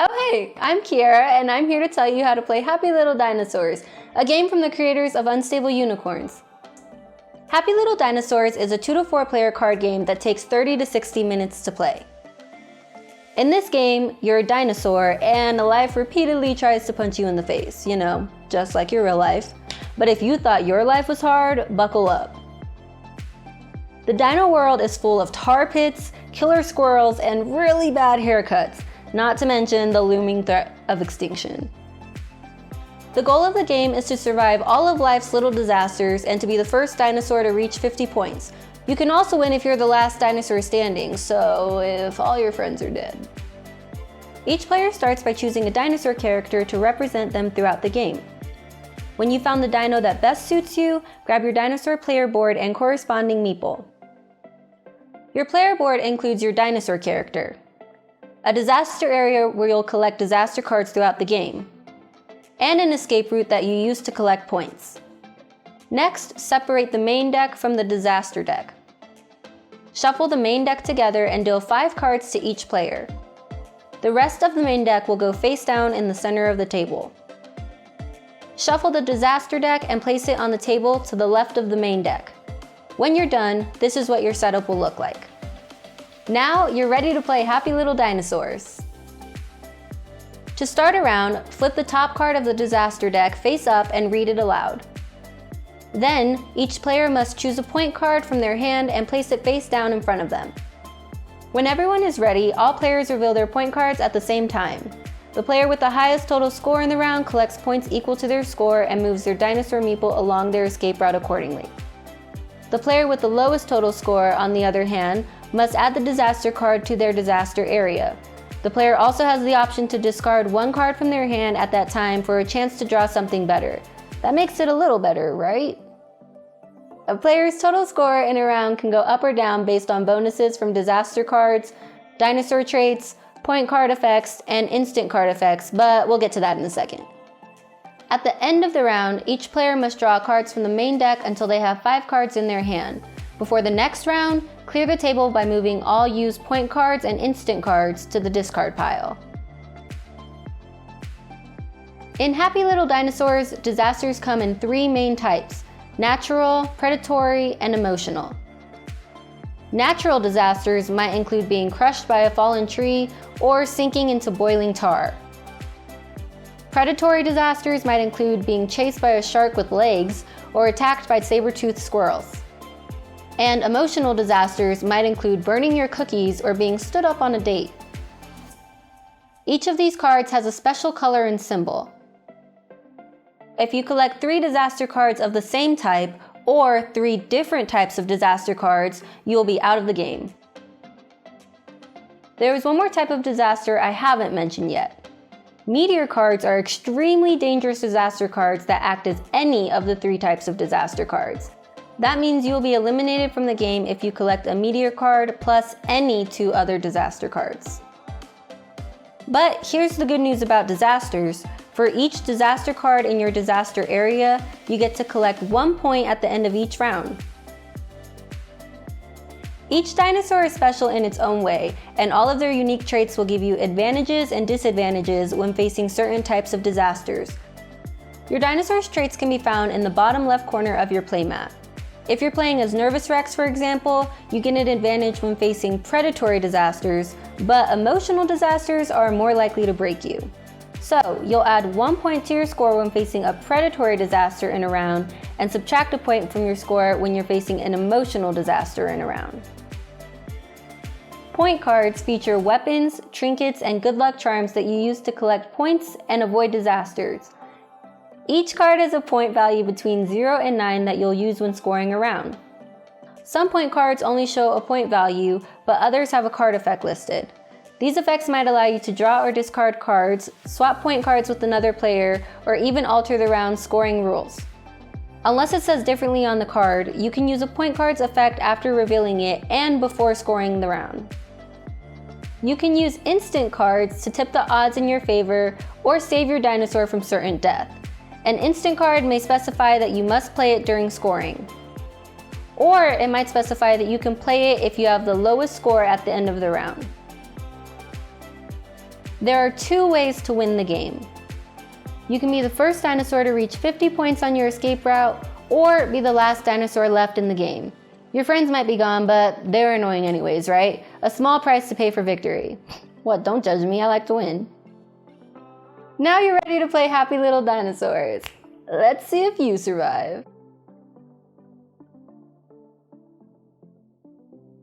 Oh hey, I'm Kiara and I'm here to tell you how to play Happy Little Dinosaurs, a game from the creators of Unstable Unicorns. Happy Little Dinosaurs is a 2 to 4 player card game that takes 30 to 60 minutes to play. In this game, you're a dinosaur and life repeatedly tries to punch you in the face, you know, just like your real life. But if you thought your life was hard, buckle up. The dino world is full of tar pits, killer squirrels, and really bad haircuts, not to mention the looming threat of extinction. The goal of the game is to survive all of life's little disasters and to be the first dinosaur to reach 50 points. You can also win if you're the last dinosaur standing, so if all your friends are dead. Each player starts by choosing a dinosaur character to represent them throughout the game. When you found the dino that best suits you, grab your dinosaur player board and corresponding meeple. Your player board includes your dinosaur character, a disaster area where you'll collect disaster cards throughout the game, and an escape route that you use to collect points. Next, separate the main deck from the disaster deck. Shuffle the main deck together and deal 5 cards to each player. The rest of the main deck will go face down in the center of the table. Shuffle the disaster deck and place it on the table to the left of the main deck. When you're done, this is what your setup will look like. Now you're ready to play Happy Little Dinosaurs. To start a round, flip the top card of the disaster deck face up and read it aloud. Then, each player must choose a point card from their hand and place it face down in front of them. When everyone is ready, all players reveal their point cards at the same time. The player with the highest total score in the round collects points equal to their score and moves their dinosaur meeple along their escape route accordingly. The player with the lowest total score, on the other hand, must add the disaster card to their disaster area. The player also has the option to discard 1 card from their hand at that time for a chance to draw something better. That makes it a little better, right? A player's total score in a round can go up or down based on bonuses from disaster cards, dinosaur traits, point card effects, and instant card effects, but we'll get to that in a second. At the end of the round, each player must draw cards from the main deck until they have 5 cards in their hand. Before the next round, clear the table by moving all used point cards and instant cards to the discard pile. In Happy Little Dinosaurs, disasters come in 3 main types: natural, predatory, and emotional. Natural disasters might include being crushed by a fallen tree or sinking into boiling tar. Predatory disasters might include being chased by a shark with legs or attacked by saber-toothed squirrels. And emotional disasters might include burning your cookies or being stood up on a date. Each of these cards has a special color and symbol. If you collect 3 disaster cards of the same type, or 3 different types of disaster cards, you will be out of the game. There is one more type of disaster I haven't mentioned yet. Meteor cards are extremely dangerous disaster cards that act as any of the 3 types of disaster cards. That means you will be eliminated from the game if you collect a meteor card plus any 2 other disaster cards. But here's the good news about disasters. For each disaster card in your disaster area, you get to collect 1 point at the end of each round. Each dinosaur is special in its own way, and all of their unique traits will give you advantages and disadvantages when facing certain types of disasters. Your dinosaur's traits can be found in the bottom left corner of your playmat. If you're playing as Nervous Rex, for example, you get an advantage when facing predatory disasters, but emotional disasters are more likely to break you. So, you'll add 1 point to your score when facing a predatory disaster in a round, and subtract a point from your score when you're facing an emotional disaster in a round. Point cards feature weapons, trinkets, and good luck charms that you use to collect points and avoid disasters. Each card has a point value between 0 and 9 that you'll use when scoring a round. Some point cards only show a point value, but others have a card effect listed. These effects might allow you to draw or discard cards, swap point cards with another player, or even alter the round's scoring rules. Unless it says differently on the card, you can use a point card's effect after revealing it and before scoring the round. You can use instant cards to tip the odds in your favor or save your dinosaur from certain death. An instant card may specify that you must play it during scoring. Or it might specify that you can play it if you have the lowest score at the end of the round. There are 2 ways to win the game. You can be the first dinosaur to reach 50 points on your escape route, or be the last dinosaur left in the game. Your friends might be gone, but they're annoying anyways, right? A small price to pay for victory. What, don't judge me, I like to win. Now you're ready to play Happy Little Dinosaurs. Let's see if you survive.